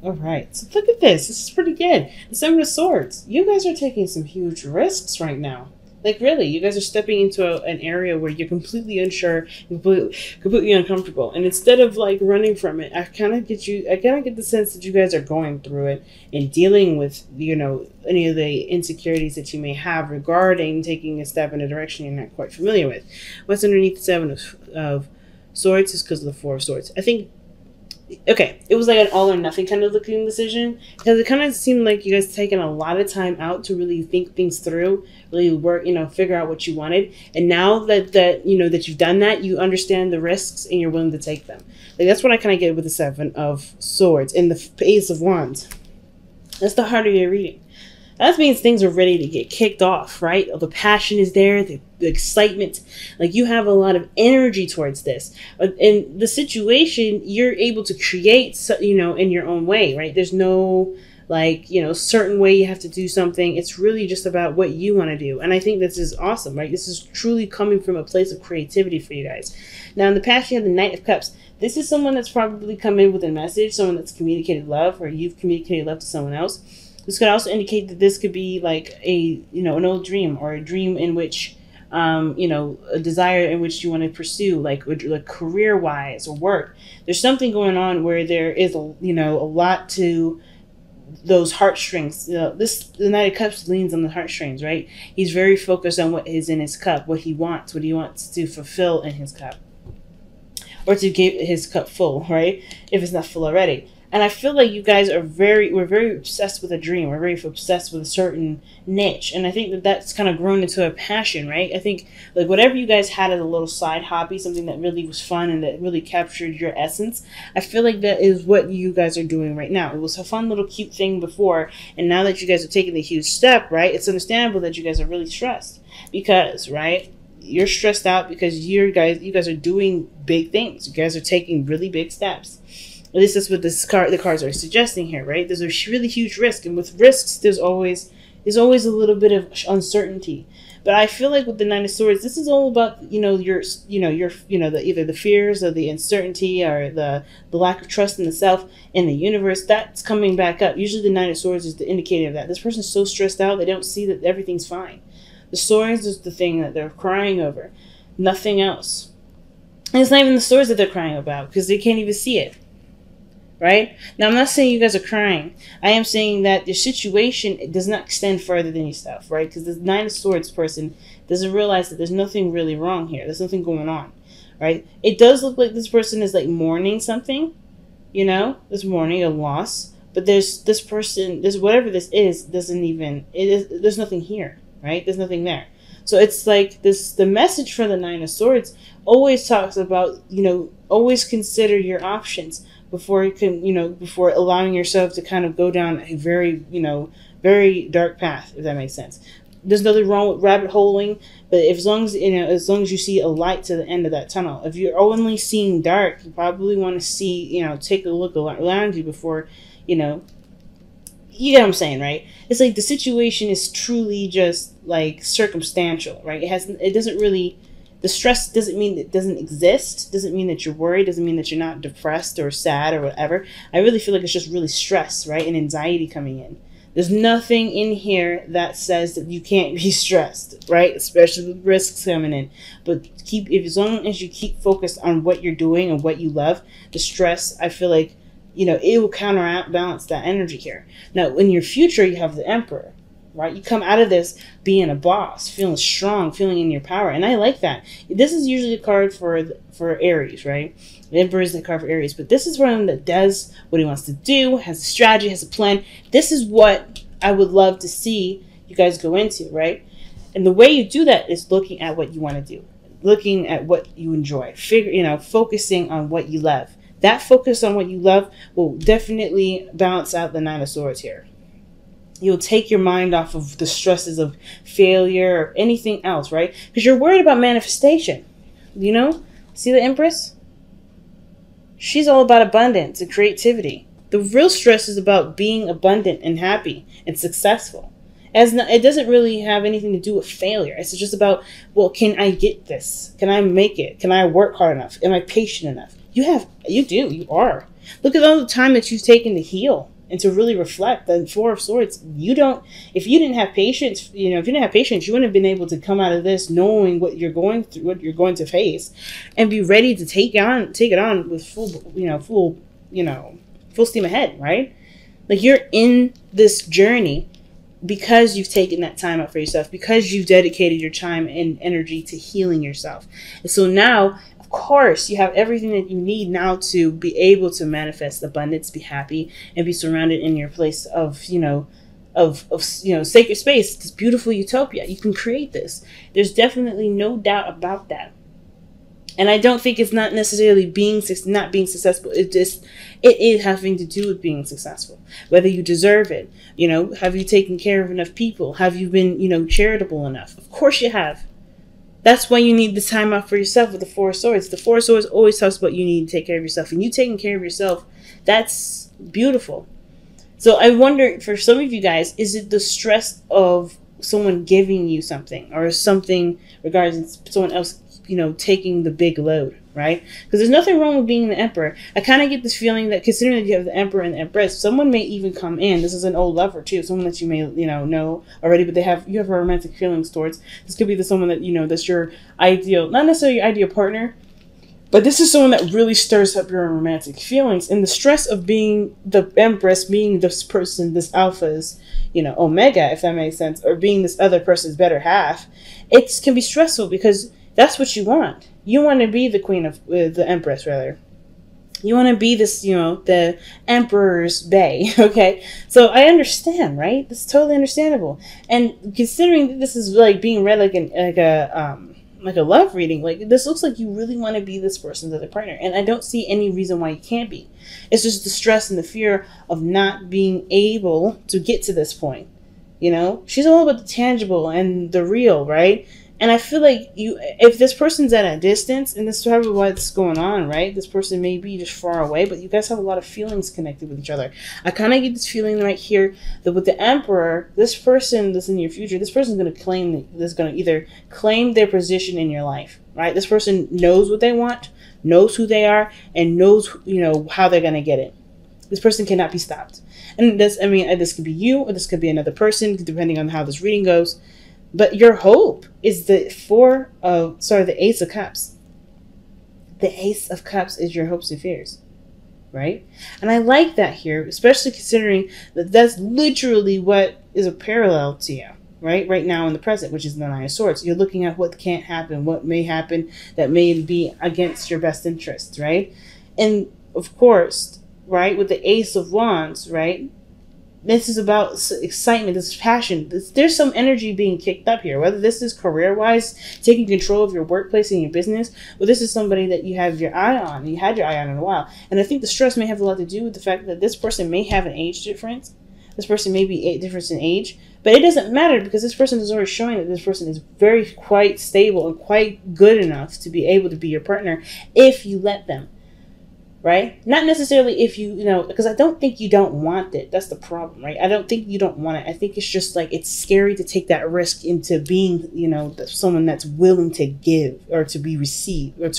All right, so look at this. This is pretty good. The Seven of Swords. You guys are taking some huge risks right now. Like, really, you guys are stepping into an area where you're completely unsure, completely uncomfortable. And instead of, like, running from it, I kind of get the sense that you guys are going through it and dealing with, you know, any of the insecurities that you may have regarding taking a step in a direction you're not quite familiar with. What's underneath the Seven of Swords is because of the Four of Swords. I think, okay, it was like an all or nothing kind of looking decision, because it kind of seemed like you guys taking a lot of time out to really think things through, really work, you know, figure out what you wanted. And now that you know that you've done that, you understand the risks and you're willing to take them. Like, that's what I kind of get with the Seven of Swords and the Ace of Wands. That's the heart of your reading. That means things are ready to get kicked off, right? The passion is there, the excitement. Like, you have a lot of energy towards this. In the situation, you're able to create, you know, in your own way, right? There's no, like, you know, certain way you have to do something. It's really just about what you want to do. And I think this is awesome, right? This is truly coming from a place of creativity for you guys. Now, in the past, you have the Knight of Cups. This is someone that's probably come in with a message, someone that's communicated love, or you've communicated love to someone else. This could also indicate that this could be like a, you know, an old dream, or a dream in which, you know, a desire in which you want to pursue, like career-wise or work. There's something going on where there is, you know, a lot to those heartstrings. You know, the Knight of Cups leans on the heartstrings, right? He's very focused on what is in his cup, what he wants to fulfill in his cup, or to get his cup full, right? If it's not full already. And I feel like you guys are we're very obsessed with a dream. We're very obsessed with a certain niche. And I think that that's kind of grown into a passion, right? I think, like, whatever you guys had as a little side hobby, something that really was fun and that really captured your essence, I feel like that is what you guys are doing right now. It was a fun little cute thing before. And now that you guys are taking the huge step, right, it's understandable that you guys are really stressed. Because, right, you're stressed out because you guys are doing big things. You guys are taking really big steps. At least that's what the cards are suggesting here, right? There's a really huge risk, and with risks, there's always a little bit of uncertainty. But I feel like with the Nine of Swords, this is all about, you know, either the fears or the uncertainty or the lack of trust in the self and the universe. That's coming back up. Usually, the Nine of Swords is the indicator of that. This person's so stressed out, they don't see that everything's fine. The swords is the thing that they're crying over, nothing else. And it's not even the swords that they're crying about, because they can't even see it. Right? Now, I'm not saying you guys are crying. I am saying that the situation does not extend further than yourself, right? Because the Nine of Swords person doesn't realize that there's nothing really wrong here. There's nothing going on, right? It does look like this person is, like, mourning something, you know? This mourning a loss. But there's this person, whatever this is, there's nothing here, right? There's nothing there. So it's like the message for the Nine of Swords always talks about, you know, always consider your options before you can, you know, before allowing yourself to kind of go down a very, you know, very dark path, if that makes sense. There's nothing wrong with rabbit holing, but as long as you see a light to the end of that tunnel. If you're only seeing dark, you probably want to see, you know, take a look around you before, you know, you get what I'm saying, right? It's like the situation is truly just like circumstantial, right? It doesn't really. The stress doesn't mean it doesn't exist, doesn't mean that you're worried, doesn't mean that you're not depressed or sad or whatever. I really feel like it's just really stress, right? And anxiety coming in. There's nothing in here that says that you can't be stressed, right? Especially with risks coming in. But as long as you keep focused on what you're doing and what you love, the stress, I feel like, you know, it will counterbalance that energy here. Now, in your future, you have the Emperor. Right? You come out of this being a boss, feeling strong, feeling in your power. And I like that. This is usually a card for Aries, right? The Emperor is the card for Aries. But this is one that does what he wants to do, has a strategy, has a plan. This is what I would love to see you guys go into, right? And the way you do that is looking at what you want to do. Looking at what you enjoy. Focusing on what you love. That focus on what you love will definitely balance out the Nine of Swords here. You'll take your mind off of the stresses of failure or anything else, right? Because you're worried about manifestation, you know? See the Empress? She's all about abundance and creativity. The real stress is about being abundant and happy and successful. It doesn't really have anything to do with failure. It's just about, well, can I get this? Can I make it? Can I work hard enough? Am I patient enough? You are. Look at all the time that you've taken to heal and to really reflect. The Four of Swords, if you didn't have patience, if you didn't have patience, you wouldn't have been able to come out of this knowing what you're going through, what you're going to face, and be ready to take it on with full steam ahead, right? Like, you're in this journey because you've taken that time out for yourself, because you've dedicated your time and energy to healing yourself. And so now, of course, you have everything that you need now to be able to manifest abundance, be happy, and be surrounded in your place of sacred space, this beautiful utopia. You can create this. There's definitely no doubt about that. And I don't think it's not necessarily not being successful. It is having to do with being successful. Whether you deserve it, have you taken care of enough people? Have you been, charitable enough? Of course you have. That's why you need the time out for yourself with the Four of Swords. The Four of Swords always talks about you need to take care of yourself. And you taking care of yourself, that's beautiful. So I wonder, for some of you guys, is it the stress of someone giving you something, or something regarding someone else taking the big load, right? Because there's nothing wrong with being the Emperor. I kind of get this feeling that, considering that you have the Emperor and the Empress, someone may even come in. This is an old lover too, someone that you may know already, but you have romantic feelings towards. This could be someone that that's your ideal, not necessarily your ideal partner, but this is someone that really stirs up your romantic feelings. And the stress of being the Empress, being this person, this alpha's omega, if that makes sense, or being this other person's better half, it can be stressful because that's what you want. You want to be the queen of the Empress, rather. You want to be this, the Emperor's bae. Okay, so I understand, right? That's totally understandable. And considering that this is like being read like a love reading, like, this looks like you really want to be this person's other partner, and I don't see any reason why you can't be. It's just the stress and the fear of not being able to get to this point. She's all about the tangible and the real, right? And I feel like if this person's at a distance, and this is probably what's going on, right? This person may be just far away, but you guys have a lot of feelings connected with each other. I kind of get this feeling right here that with the Emperor, this person that's in your future, this person's going to either claim their position in your life, right? This person knows what they want, knows who they are, and knows, how they're going to get it. This person cannot be stopped. And this could be you, or this could be another person, depending on how this reading goes. But your hope is the Ace of Cups. The Ace of Cups is your hopes and fears, right? And I like that here, especially considering that that's literally what is a parallel to you, right now in the present, which is the Nine of Swords. You're looking at what can't happen, what may happen that may be against your best interests, right? And of course, right, with the Ace of Wands, right? This is about excitement, this is passion. There's some energy being kicked up here, whether this is career-wise, taking control of your workplace and your business, or this is somebody that you have your eye on, you had your eye on in a while. And I think the stress may have a lot to do with the fact that this person may have an age difference. This person may be a difference in age, but it doesn't matter, because this person is already showing that this person is quite stable and quite good enough to be able to be your partner if you let them. Right? Not necessarily if because I don't think you don't want it. That's the problem, right? I don't think you don't want it. I think it's just like, it's scary to take that risk into being, someone that's willing to give, or to receive love,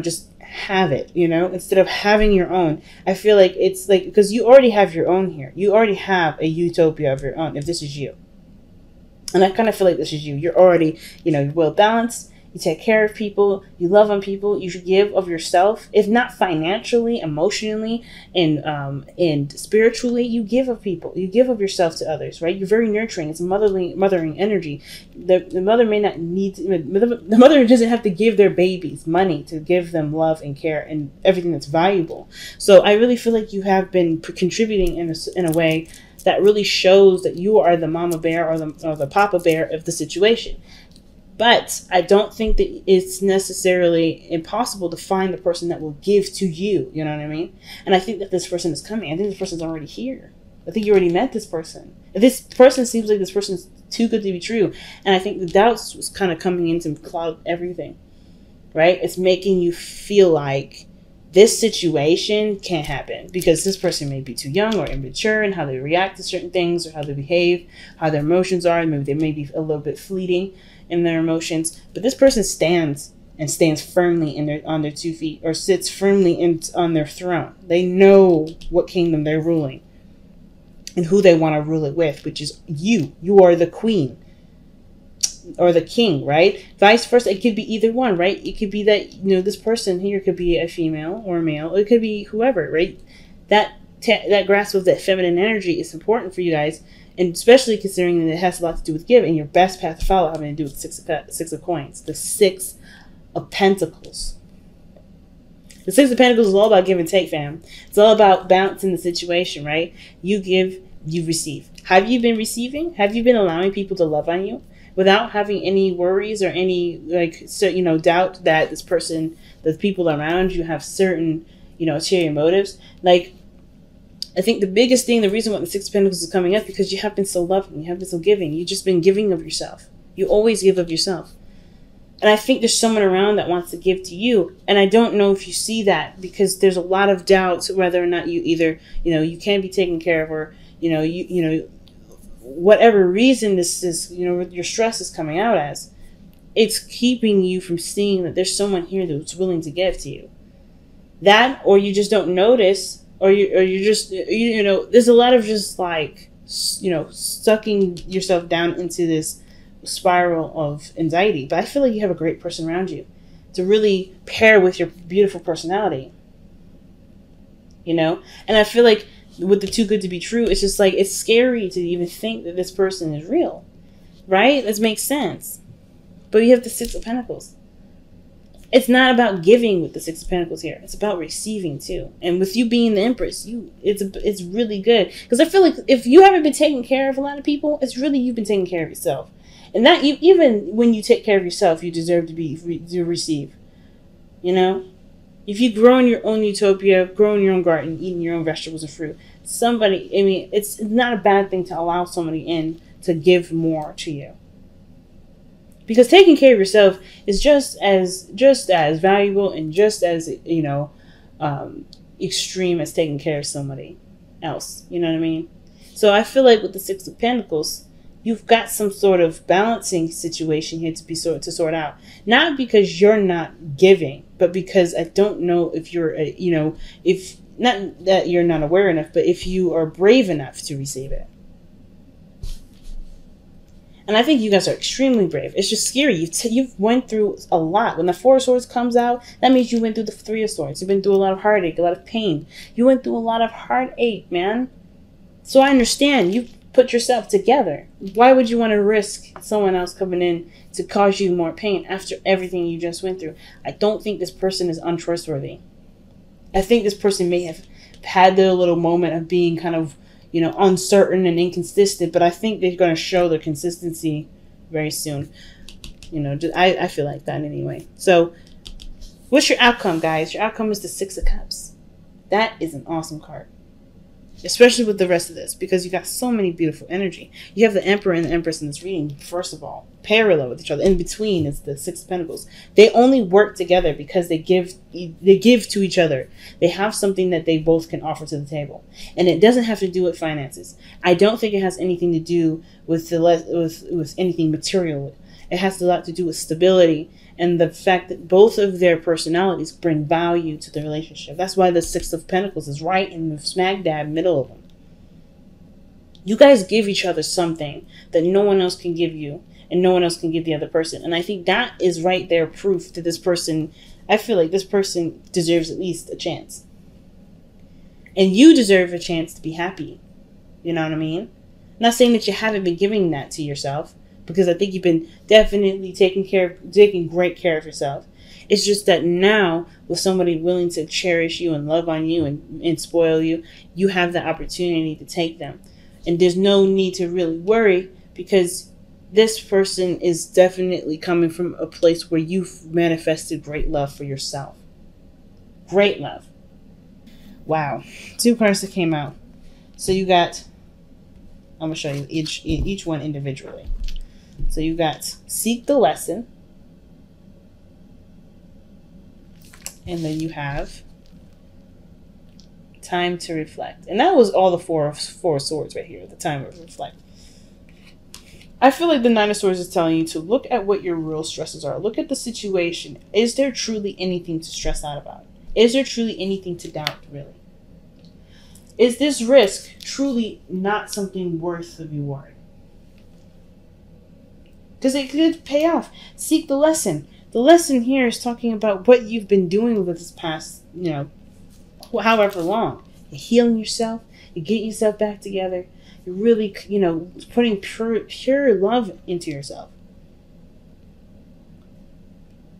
just have it, instead of having your own. I feel like it's like, because you already have your own here. You already have a utopia of your own, if this is you. And I kind of feel like this is you. You're already, you're well balanced. You take care of people, you love on people, you should give of yourself, if not financially, emotionally, and spiritually. You give of people, you give of yourself to others, right? You're very nurturing. It's mothering energy. The mother may not need the mother doesn't have to give their babies money to give them love and care and everything that's valuable. So I really feel like you have been contributing in a way that really shows that you are the mama bear or the papa bear of the situation. But I don't think that it's necessarily impossible to find the person that will give to you. You know what I mean? And I think that this person is coming. I think this person's already here. I think you already met this person. This person seems like this person's too good to be true. And I think the doubts was kind of coming in to cloud everything. Right? It's making you feel like this situation can't happen because this person may be too young or immature in how they react to certain things, or how they behave, how their emotions are. Maybe they may be a little bit fleeting in their emotions, but this person stands and stands firmly on their 2 feet, or sits firmly on their throne. They know what kingdom they're ruling and who they want to rule it with, which is you. You are the queen or the king, right? Vice versa. It could be either one, right? It could be that, this person here could be a female or a male. It could be whoever, right? That grasp of that feminine energy is important for you guys, and especially considering that it has a lot to do with give, and your best path to follow having to do with six of coins, the 6 of pentacles. The 6 of pentacles is all about give and take, fam. It's all about balancing the situation, right? You give, you receive. Have you been receiving? Have you been allowing people to love on you without having any worries or any doubt that this person, the people around you, have certain ulterior motives? Like, I think the biggest thing, the reason why the 6 of Pentacles is coming up, because you have been so loving, you have been so giving. You've just been giving of yourself. You always give of yourself. And I think there's someone around that wants to give to you. And I don't know if you see that, because there's a lot of doubts whether or not you either, you can be taken care of, or, whatever reason this is, your stress is coming out as, it's keeping you from seeing that there's someone here that's willing to give to you. That, or you just don't notice, or you just, there's a lot of just like, sucking yourself down into this spiral of anxiety. But I feel like you have a great person around you to really pair with your beautiful personality, and I feel like with the too good to be true, it's just like, it's scary to even think that this person is real, right? This makes sense. But you have the 6 of Pentacles. It's not about giving with the 6 of Pentacles here. It's about receiving too. And with you being the Empress, it's really good, because I feel like if you haven't been taking care of a lot of people, it's really you've been taking care of yourself. And that even when you take care of yourself, you deserve to receive. If you grow in your own utopia, grow in your own garden, eating your own vegetables and fruit, it's not a bad thing to allow somebody in to give more to you. Because taking care of yourself is just as valuable and just as, extreme as taking care of somebody else. You know what I mean? So I feel like with the 6 of Pentacles, you've got some sort of balancing situation here to sort out. Not because you're not giving, but because I don't know if you're, if not that you're not aware enough, but if you are brave enough to receive it. And I think you guys are extremely brave. It's just scary. You've went through a lot. When the 4 of Swords comes out, that means you went through the 3 of Swords. You've been through a lot of heartache, a lot of pain. You went through a lot of heartache, man. So I understand. You put yourself together. Why would you want to risk someone else coming in to cause you more pain after everything you just went through? I don't think this person is untrustworthy. I think this person may have had their little moment of being kind of, uncertain and inconsistent, but I think they're going to show their consistency very soon. I feel like that anyway. So what's your outcome, guys? Your outcome is the 6 of Cups. That is an awesome card. Especially with the rest of this, because you got so many beautiful energy. You have the Emperor and the Empress in this reading, first of all, parallel with each other. In between is the 6 of Pentacles. They only work together because they give to each other. They have something that they both can offer to the table. And it doesn't have to do with finances. I don't think it has anything to do with with anything material. It has a lot to do with stability and the fact that both of their personalities bring value to the relationship. That's why the 6 of Pentacles is right in the smack dab middle of them. You guys give each other something that no one else can give you, and no one else can give the other person. And I think that is right there proof that this person, I feel like this person deserves at least a chance. And you deserve a chance to be happy. You know what I mean? I'm not saying that you haven't been giving that to yourself, because I think you've been definitely taking great care of yourself. It's just that now, with somebody willing to cherish you and love on you and spoil you, you have the opportunity to take them. And there's no need to really worry, because this person is definitely coming from a place where you've manifested great love for yourself. Great love. Wow. 2 cards that came out. So you got, I'm going to show you each one individually. So you got Seek the Lesson. And then you have Time to Reflect. And that was all the four of Swords right here, the Time to Reflect. I feel like the Nine of Swords is telling you to look at what your real stresses are. Look at the situation. Is there truly anything to stress out about? Is there truly anything to doubt, really? Is this risk truly not something worth the reward? Because it could pay off. Seek the lesson. The lesson here is talking about what you've been doing with this past, however long. You're healing yourself. You're getting yourself back together. You're really, putting pure love into yourself.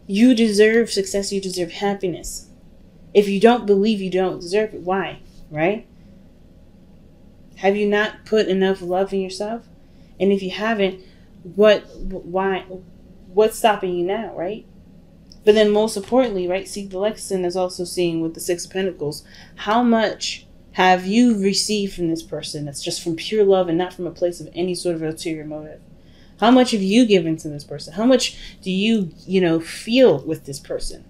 You deserve success. You deserve happiness. If you don't believe you don't deserve it, why? Right? Have you not put enough love in yourself? And if you haven't, why? What's stopping you now, right? But then most importantly, right, seek the lesson is also seeing with the Six of Pentacles, how much have you received from this person that's just from pure love and not from a place of any sort of ulterior motive? How much have you given to this person? How much do you, feel with this person?